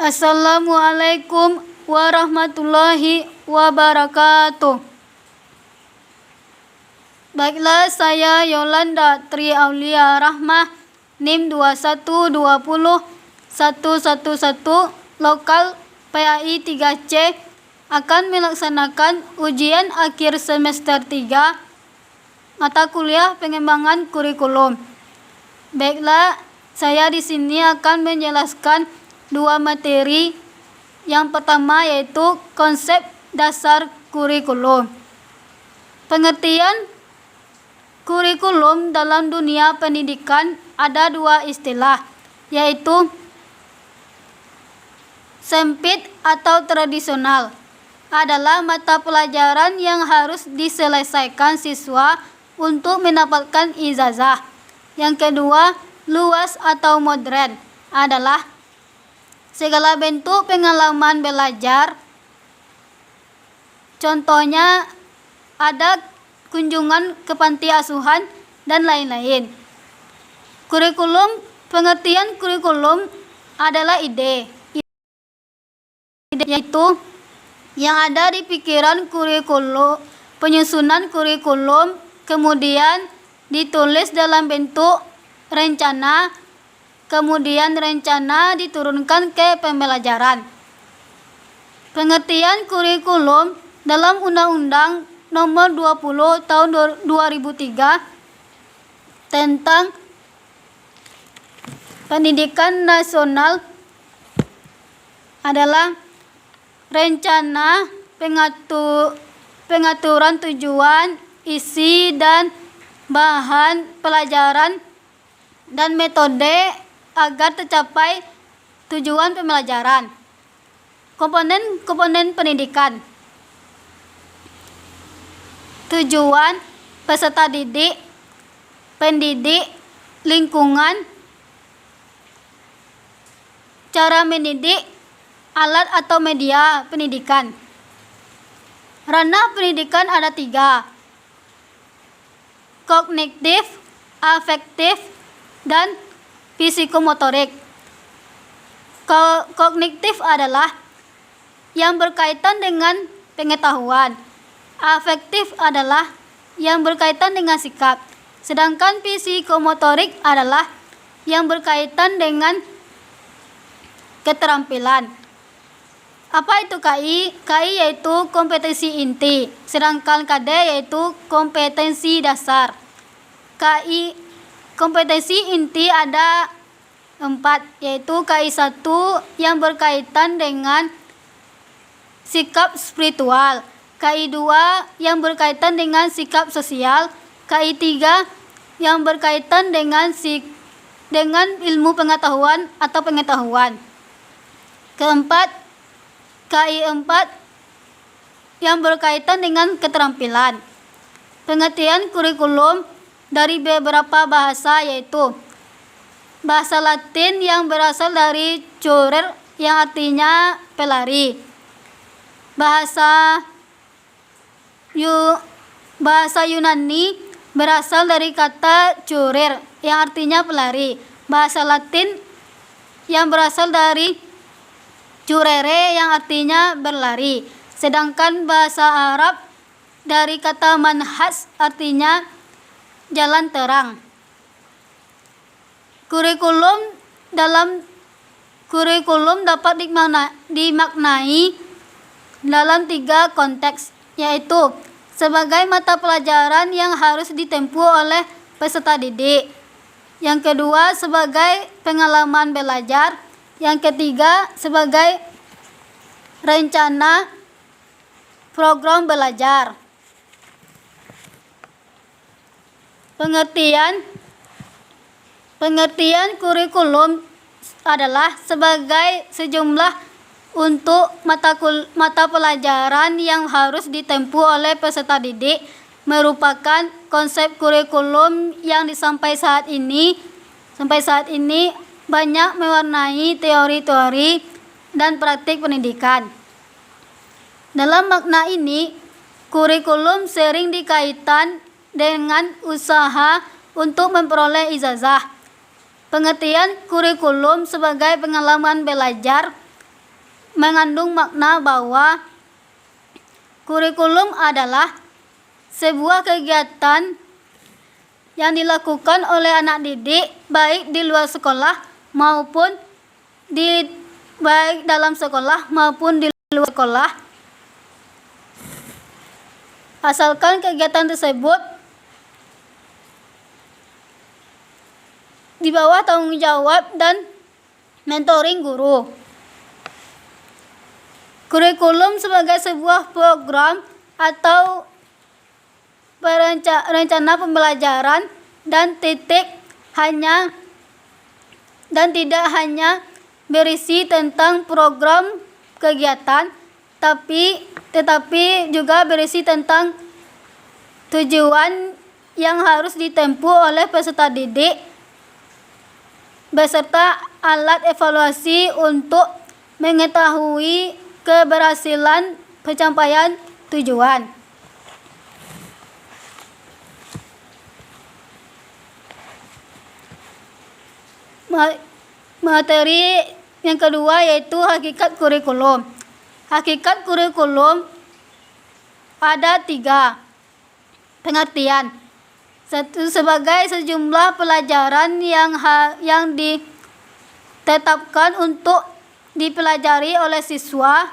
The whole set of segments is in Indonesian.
Assalamualaikum warahmatullahi wabarakatuh. Baiklah, saya Yolanda Tri Aulia Rahmah, NIM 2120111, lokal PAI 3C, akan melaksanakan ujian akhir semester 3 mata kuliah pengembangan kurikulum. Baiklah, saya di sini akan menjelaskan dua materi. Yang pertama yaitu konsep dasar kurikulum. Pengertian kurikulum dalam dunia pendidikan ada dua istilah, yaitu sempit atau tradisional adalah mata pelajaran yang harus diselesaikan siswa untuk mendapatkan ijazah. Yang kedua, luas atau modern adalah segala bentuk pengalaman belajar. Contohnya ada kunjungan ke panti asuhan dan lain-lain. Pengertian kurikulum adalah ide yaitu yang ada di pikiran kurikulum, penyusunan kurikulum, kemudian ditulis dalam bentuk rencana, kemudian rencana diturunkan ke pembelajaran. Pengertian kurikulum dalam Undang-Undang Nomor 20 Tahun 2003 tentang Pendidikan Nasional adalah rencana, pengaturan tujuan, isi dan bahan pelajaran dan metode agar tercapai tujuan pembelajaran. Komponen pendidikan. Tujuan peserta didik, pendidik, lingkungan, cara mendidik, alat atau media pendidikan. Ranah pendidikan ada 3: kognitif, afektif, dan psikomotorik. Kognitif adalah yang berkaitan dengan pengetahuan. Afektif adalah yang berkaitan dengan sikap. Sedangkan psikomotorik adalah yang berkaitan dengan keterampilan. Apa itu KI? KI yaitu kompetensi inti, sedangkan KD yaitu kompetensi dasar. KI kompetensi inti ada 4, yaitu KI 1 yang berkaitan dengan sikap spiritual, KI 2 yang berkaitan dengan sikap sosial, KI 3 yang berkaitan dengan ilmu pengetahuan atau pengetahuan. Keempat, KI 4 yang berkaitan dengan keterampilan. Pengertian kurikulum dari beberapa bahasa, yaitu bahasa Latin yang berasal dari curere yang artinya pelari. Bahasa Yunani berasal dari kata curer yang artinya pelari. Bahasa Latin yang berasal dari curere yang artinya berlari. Sedangkan bahasa Arab dari kata manhaj artinya jalan terang. Kurikulum dapat dimaknai dalam 3 konteks, yaitu sebagai mata pelajaran yang harus ditempuh oleh peserta didik. Yang kedua, sebagai pengalaman belajar. Yang ketiga, sebagai rencana program belajar. Pengertian kurikulum adalah sebagai sejumlah untuk mata pelajaran yang harus ditempuh oleh peserta didik, merupakan konsep kurikulum yang sampai saat ini banyak mewarnai teori-teori dan praktik pendidikan. Dalam makna ini, kurikulum sering dikaitkan dengan usaha untuk memperoleh ijazah. Pengertian kurikulum sebagai pengalaman belajar mengandung makna bahwa kurikulum adalah sebuah kegiatan yang dilakukan oleh anak didik baik di luar sekolah maupun baik dalam sekolah maupun di luar sekolah, asalkan kegiatan tersebut di bawah tanggung jawab dan mentoring guru. Kurikulum sebagai sebuah program atau rencana pembelajaran dan tidak hanya berisi tentang program kegiatan, tetapi juga berisi tentang tujuan yang harus ditempuh oleh peserta didik beserta alat evaluasi untuk mengetahui keberhasilan pencapaian tujuan. Materi yang kedua yaitu hakikat kurikulum. Hakikat kurikulum ada 3 pengertian. Satu, sebagai sejumlah pelajaran yang ditetapkan untuk dipelajari oleh siswa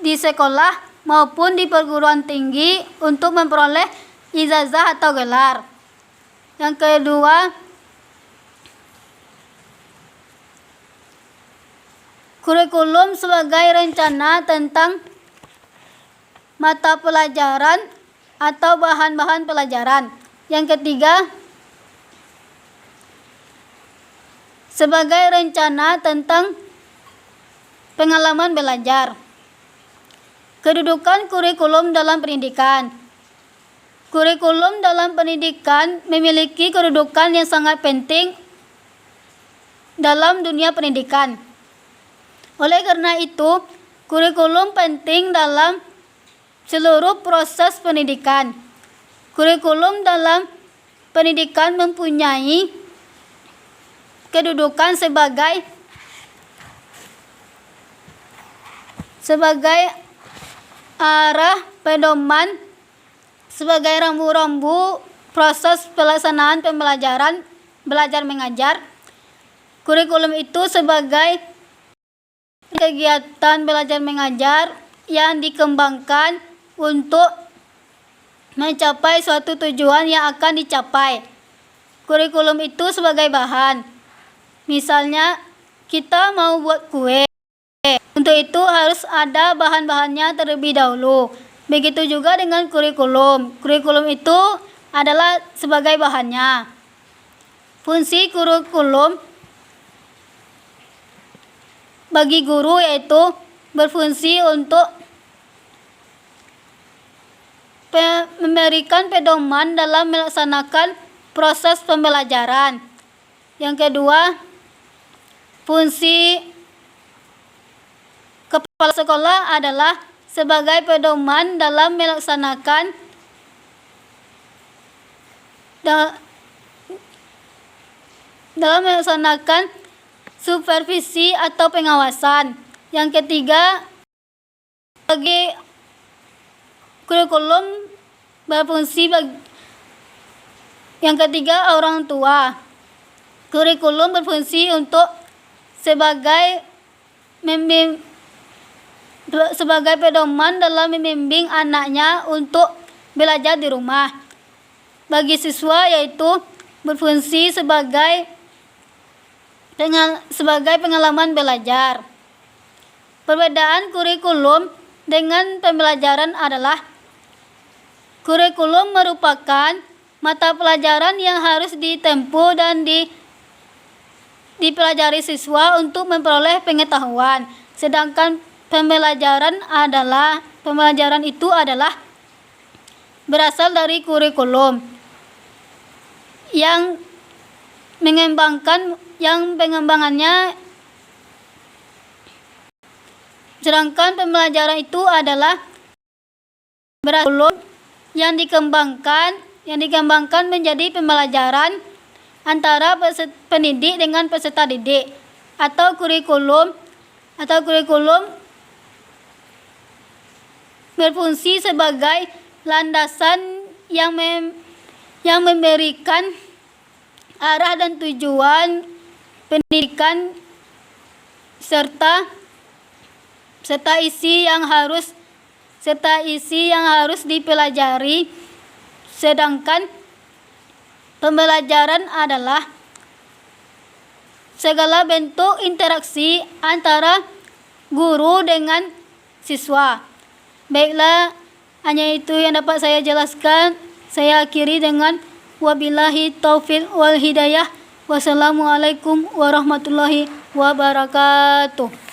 di sekolah maupun di perguruan tinggi untuk memperoleh ijazah atau gelar. Yang kedua, kurikulum sebagai rencana tentang mata pelajaran atau bahan-bahan pelajaran. Yang ketiga, sebagai rencana tentang pengalaman belajar. Kedudukan kurikulum dalam pendidikan. Kurikulum dalam pendidikan memiliki kedudukan yang sangat penting dalam dunia pendidikan. Oleh karena itu, kurikulum penting dalam seluruh proses pendidikan. Kurikulum dalam pendidikan mempunyai kedudukan sebagai arah pedoman, sebagai rambu-rambu proses pelaksanaan pembelajaran belajar mengajar. Kurikulum itu sebagai kegiatan belajar mengajar yang dikembangkan untuk mencapai suatu tujuan yang akan dicapai. Kurikulum itu sebagai bahan. Misalnya, kita mau buat kue. Untuk itu harus ada bahan-bahannya terlebih dahulu. Begitu juga dengan kurikulum. Kurikulum itu adalah sebagai bahannya. Fungsi kurikulum bagi guru yaitu berfungsi untuk memberikan pedoman dalam melaksanakan proses pembelajaran. Yang kedua, fungsi kepala sekolah adalah sebagai pedoman dalam melaksanakan supervisi atau pengawasan. Yang ketiga, bagi kurikulum berfungsi yang ketiga, orang tua. Kurikulum berfungsi untuk sebagai pedoman dalam membimbing anaknya untuk belajar di rumah. Bagi siswa yaitu berfungsi sebagai pengalaman belajar. Perbedaan kurikulum dengan pembelajaran adalah kurikulum merupakan mata pelajaran yang harus ditempuh dan dipelajari siswa untuk memperoleh pengetahuan. Sedangkan pembelajaran itu adalah berasal dari kurikulum yang pengembangannya, sedangkan pembelajaran itu adalah berasal yang dikembangkan menjadi pembelajaran antara pendidik dengan peserta didik, atau kurikulum berfungsi sebagai landasan yang memberikan arah dan tujuan pendidikan serta isi yang harus dipelajari. Sedangkan pembelajaran adalah segala bentuk interaksi antara guru dengan siswa. Baiklah, hanya itu yang dapat saya jelaskan. Saya akhiri dengan wabillahi taufiq wal hidayah. Wassalamualaikum warahmatullahi wabarakatuh.